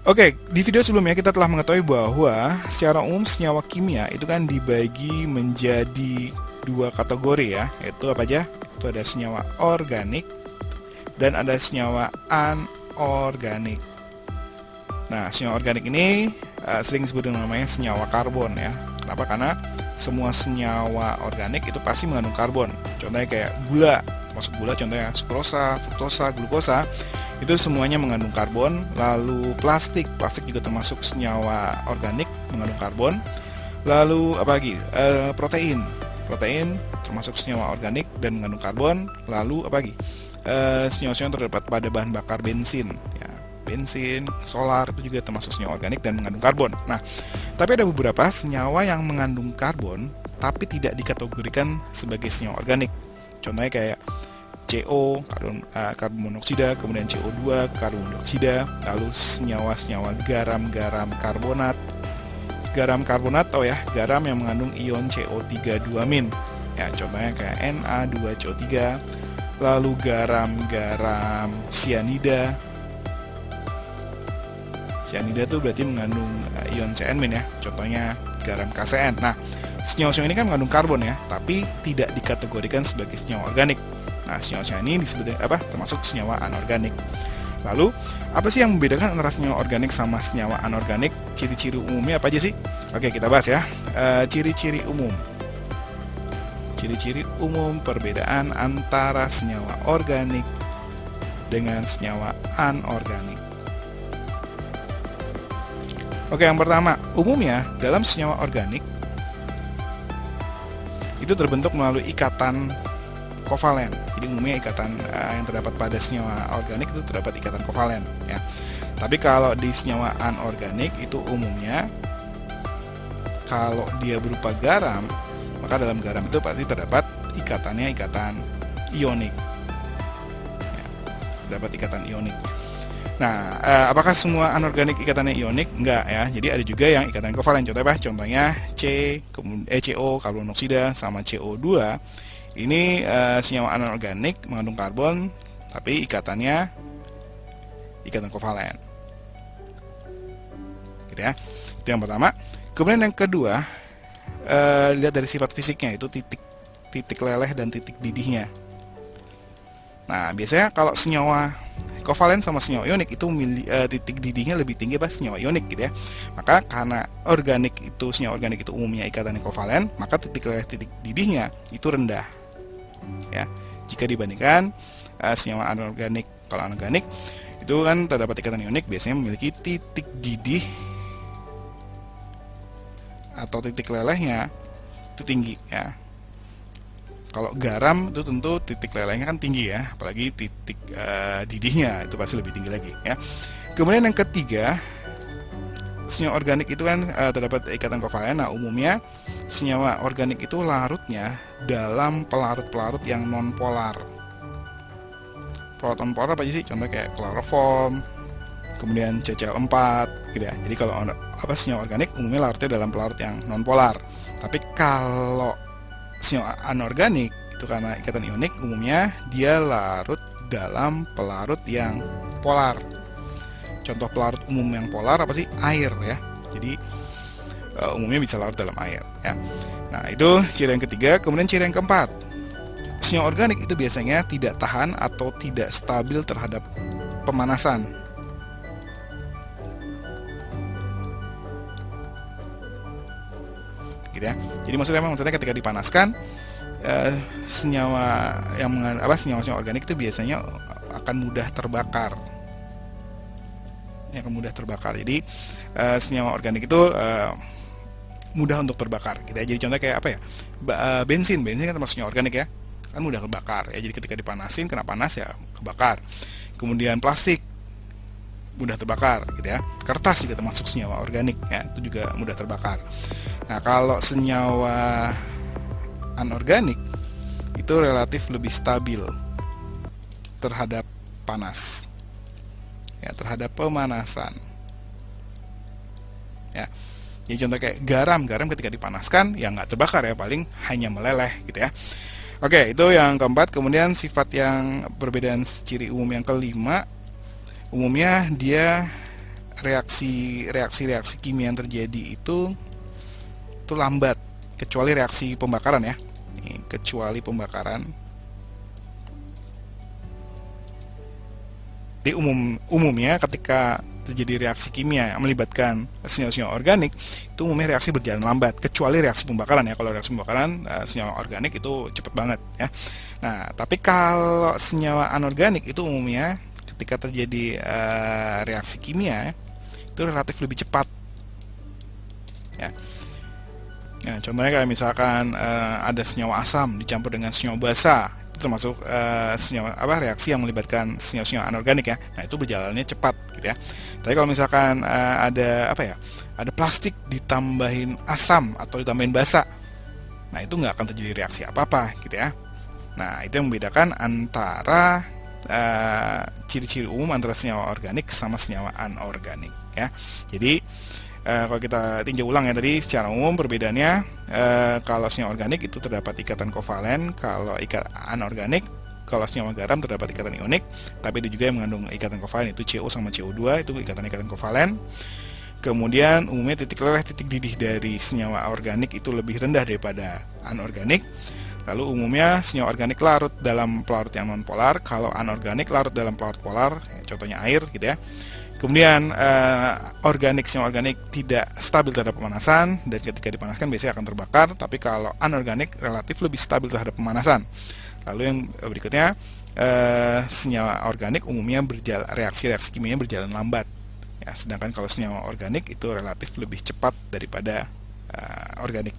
Oke, di video sebelumnya kita telah mengetahui bahwa secara umum senyawa kimia itu kan dibagi menjadi dua kategori ya, yaitu apa aja? Itu ada senyawa organik dan ada senyawa anorganik. Nah, senyawa organik ini sering disebut dengan namanya senyawa karbon ya. Kenapa? Karena semua senyawa organik itu pasti mengandung karbon. Contohnya kayak gula, termasuk gula contohnya sukrosa, fruktosa, glukosa, itu semuanya mengandung karbon. Lalu plastik juga termasuk senyawa organik mengandung karbon. Lalu apa lagi? Protein termasuk senyawa organik dan mengandung karbon. Lalu apa lagi? Senyawa-senyawa yang terdapat pada bahan bakar bensin ya. Bensin, solar itu juga termasuk senyawa organik dan mengandung karbon. Nah, tapi ada beberapa senyawa yang mengandung karbon tapi tidak dikategorikan sebagai senyawa organik. Contohnya kayak CO, karbon monoksida, kemudian CO2, karbon dioksida, lalu senyawa-senyawa garam karbonat. Garam karbonat ya, garam yang mengandung ion CO3-2-. Ya, contohnya kayak Na2CO3, lalu garam sianida. Sianida itu berarti mengandung ion Cn- ya, contohnya garam KCN. Nah, senyawa-senyawa ini kan mengandung karbon ya, tapi tidak dikategorikan sebagai senyawa organik. Nah, senyawa-senyawa ini disebut apa? Termasuk senyawa anorganik. Lalu, apa sih yang membedakan antara senyawa organik sama senyawa anorganik? Ciri-ciri umumnya apa aja sih? Oke, kita bahas ya. Ciri-ciri umum. Ciri-ciri umum perbedaan antara senyawa organik dengan senyawa anorganik. Oke, yang pertama, umumnya dalam senyawa organik itu terbentuk melalui ikatan kovalen. Jadi umumnya ikatan yang terdapat pada senyawa organik itu terdapat ikatan kovalen ya. Tapi kalau di senyawa anorganik itu umumnya kalau dia berupa garam, maka dalam garam itu pasti terdapat ikatan ionik. Ya, terdapat ikatan ionik. Nah, apakah semua anorganik ikatannya ionik? Enggak ya. Jadi ada juga yang ikatan kovalen. Contohnya CO, karbon monoksida sama CO2. Ini senyawa anorganik mengandung karbon, tapi ikatannya ikatan kovalen. Gitu ya. Itu yang pertama. Kemudian yang kedua, lihat dari sifat fisiknya, itu titik leleh dan titik didihnya. Nah, biasanya kalau senyawa kovalen sama senyawa ionik itu titik didihnya lebih tinggi pas senyawa ionik gitu ya. Maka karena senyawa organik itu umumnya ikatannya kovalen, maka titik leleh titik didihnya itu rendah. Ya. Jika dibandingkan senyawa anorganik, kalau anorganik itu kan terdapat ikatan ionik biasanya memiliki titik didih atau titik lelehnya itu tinggi ya. Kalau garam itu tentu titik lelehnya kan tinggi ya, apalagi titik didihnya itu pasti lebih tinggi lagi ya. Kemudian yang ketiga, senyawa organik itu kan terdapat ikatan kovalen. Nah, umumnya senyawa organik itu larutnya dalam pelarut-pelarut yang nonpolar. Pelarut nonpolar apa aja sih? Contoh kayak kloroform, kemudian CCl4 gitu ya. Jadi kalau senyawa organik umumnya larutnya dalam pelarut yang nonpolar. Tapi kalau senyawa anorganik itu karena ikatan ionik umumnya dia larut dalam pelarut yang polar. Contoh pelarut umum yang polar apa sih? Air ya. Jadi umumnya bisa larut dalam air ya. Nah, itu ciri yang ketiga. Kemudian ciri yang keempat, senyawa organik itu biasanya tidak tahan atau tidak stabil terhadap pemanasan. Gitu ya. Jadi maksudnya ketika dipanaskan senyawa-senyawa organik itu biasanya akan mudah terbakar. Jadi senyawa organik itu mudah untuk terbakar. Gitu ya. Jadi contohnya kayak apa ya? Bensin kan termasuk senyawa organik ya. Kan mudah terbakar ya. Jadi ketika dipanasin kena panas ya kebakar. Kemudian plastik mudah terbakar gitu ya. Kertas juga termasuk senyawa organik ya, itu juga mudah terbakar. Nah, kalau senyawa anorganik itu relatif lebih stabil terhadap panas. Ya, terhadap pemanasan. Ya. Jadi contoh kayak garam ketika dipanaskan ya nggak terbakar ya, paling hanya meleleh gitu ya. Oke, itu yang keempat. Kemudian sifat yang perbedaan ciri umum yang kelima, umumnya dia reaksi kimia yang terjadi itu lambat, kecuali reaksi pembakaran ya. Ini, kecuali pembakaran. Di umumnya ketika terjadi reaksi kimia yang melibatkan senyawa-senyawa organik, itu umumnya reaksi berjalan lambat, kecuali reaksi pembakaran ya. Kalau reaksi pembakaran senyawa organik itu cepat banget ya. Nah, tapi kalau senyawa anorganik itu umumnya ketika terjadi reaksi kimia itu relatif lebih cepat ya. Nah, contohnya kayak misalkan ada senyawa asam dicampur dengan senyawa basa, itu termasuk reaksi yang melibatkan senyawa-senyawa anorganik ya. Nah, itu berjalannya cepat gitu ya. Tapi kalau misalkan ada plastik ditambahin asam atau ditambahin basa, nah itu nggak akan terjadi reaksi apa-apa gitu ya. Nah, itu yang membedakan antara ciri-ciri umum antara senyawa organik sama senyawa anorganik ya. Jadi kalau kita tinjau ulang ya tadi, secara umum perbedaannya kalau senyawa organik itu terdapat ikatan kovalen, kalau anorganik, kalau senyawa garam terdapat ikatan ionik, tapi ada juga yang mengandung ikatan kovalen, itu CO sama CO2, itu ikatan kovalen. Kemudian umumnya titik leleh, titik didih dari senyawa organik itu lebih rendah daripada anorganik. Lalu umumnya senyawa organik larut dalam pelarut yang non-polar, kalau anorganik larut dalam pelarut polar, contohnya air gitu ya. Kemudian senyawa organik tidak stabil terhadap pemanasan, dan ketika dipanaskan biasanya akan terbakar, tapi kalau anorganik relatif lebih stabil terhadap pemanasan. Lalu yang berikutnya, senyawa organik umumnya reaksi kimianya berjalan lambat ya, sedangkan kalau senyawa organik itu relatif lebih cepat daripada organik.